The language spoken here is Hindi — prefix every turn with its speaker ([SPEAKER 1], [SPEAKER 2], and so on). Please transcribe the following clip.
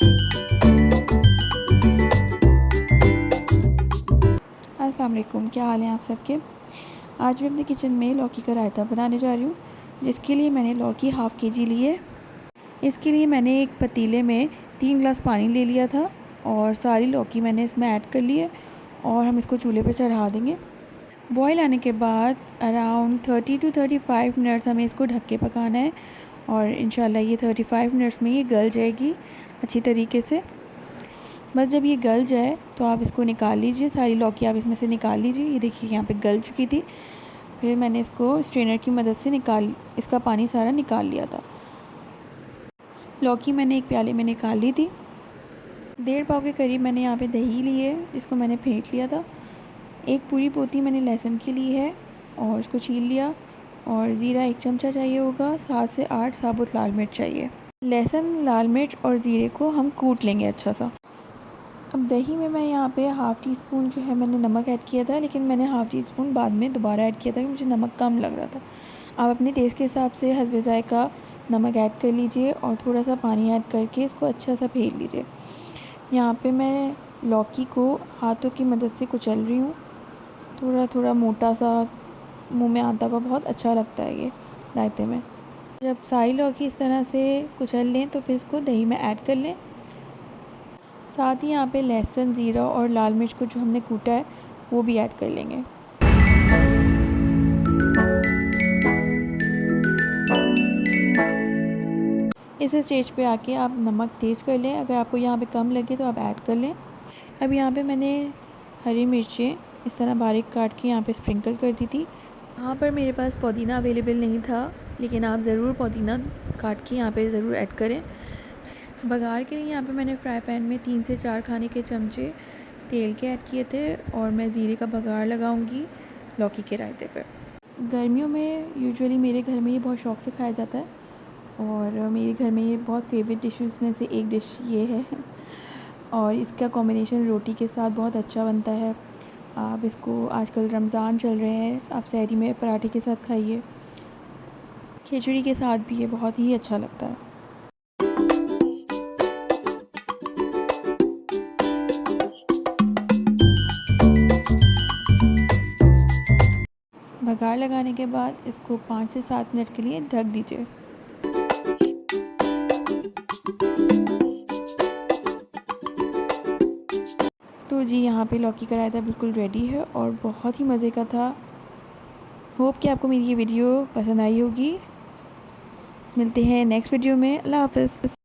[SPEAKER 1] अस्सलाम वालेकुम, क्या हाल है आप सबके। आज मैं अपने किचन में लौकी का रायता बनाने जा रही हूँ, जिसके लिए मैंने लौकी हाफ़ के जी ली है। इसके लिए मैंने एक पतीले में 3 गिलास पानी ले लिया था और सारी लौकी मैंने इसमें ऐड कर ली है और हम इसको चूल्हे पे चढ़ा देंगे। बॉयल आने के बाद अराउंड 30 टू 35 मिनट्स हमें इसको ढक के पकाना है और इंशाल्लाह ये 35 मिनट्स में ये गल जाएगी अच्छी तरीके से। बस जब ये गल जाए तो आप इसको निकाल लीजिए, सारी लौकी आप इसमें से निकाल लीजिए। ये देखिए यहाँ पे गल चुकी थी। फिर मैंने इसको स्ट्रेनर की मदद से इसका पानी सारा निकाल लिया था। लौकी मैंने एक प्याले में निकाल ली थी। 1.5 पाव के करीब मैंने यहाँ पे दही ली है, जिसको मैंने फेंट लिया था। एक पूरी पोती मैंने लहसुन की ली है और उसको छील लिया। और ज़ीरा 1 चमचा चाहिए होगा, 7 से 8 साबुत लाल मिर्च चाहिए। लहसुन, लाल मिर्च और ज़ीरे को हम कूट लेंगे अच्छा सा। अब दही में मैं यहाँ पे हाफ़ टी स्पून जो है मैंने नमक ऐड किया था, लेकिन मैंने हाफ़ टी स्पून बाद में दोबारा ऐड किया था कि मुझे नमक कम लग रहा था। आप अपने टेस्ट के हिसाब से हस्बे ज़ायक़ा नमक ऐड कर लीजिए और थोड़ा सा पानी ऐड करके इसको अच्छा सा फेंट लीजिए। यहाँ पे मैं लौकी को हाथों की मदद से कुचल रही हूँ, थोड़ा थोड़ा मोटा सा मुँह में आता हुआ, बहुत अच्छा लगता है ये रायते में। जब सारी लौकी इस तरह से कुचल लें तो फिर इसको दही में ऐड कर लें। साथ ही यहाँ पे लहसुन, ज़ीरा और लाल मिर्च को जो हमने कूटा है वो भी ऐड कर लेंगे। इस स्टेज पे आके आप नमक टेस्ट कर लें, अगर आपको यहाँ पे कम लगे तो आप ऐड कर लें। अब यहाँ पे मैंने हरी मिर्चें इस तरह बारीक काट के यहाँ पे स्प्रिंकल कर दी थी। यहाँ पर मेरे पास पुदीना अवेलेबल नहीं था, लेकिन आप ज़रूर पुदीना काट के यहाँ पे ज़रूर ऐड करें। बघार के लिए यहाँ पे मैंने फ्राई पैन में 3 से 4 खाने के चमचे तेल के ऐड किए थे और मैं ज़ीरे का बघार लगाऊंगी लौकी के रायते पर। गर्मियों में यूजुअली मेरे घर में ये बहुत शौक़ से खाया जाता है और मेरे घर में ये बहुत फेवरेट डिशेस में से एक डिश ये है और इसका कॉम्बिनेशन रोटी के साथ बहुत अच्छा बनता है। आप इसको, आजकल रमज़ान चल रहे हैं, आप सहरी में पराठे के साथ खाइए, खिचड़ी के साथ भी ये बहुत ही अच्छा लगता है। बघार लगाने के बाद इसको 5 से 7 मिनट के लिए ढक दीजिए। तो जी यहाँ पे लौकी का रायता बिल्कुल रेडी है और बहुत ही मज़े का था। होप कि आपको मेरी ये वीडियो पसंद आई होगी। मिलते हैं नेक्स्ट वीडियो में। अल्लाह हाफ़िज़।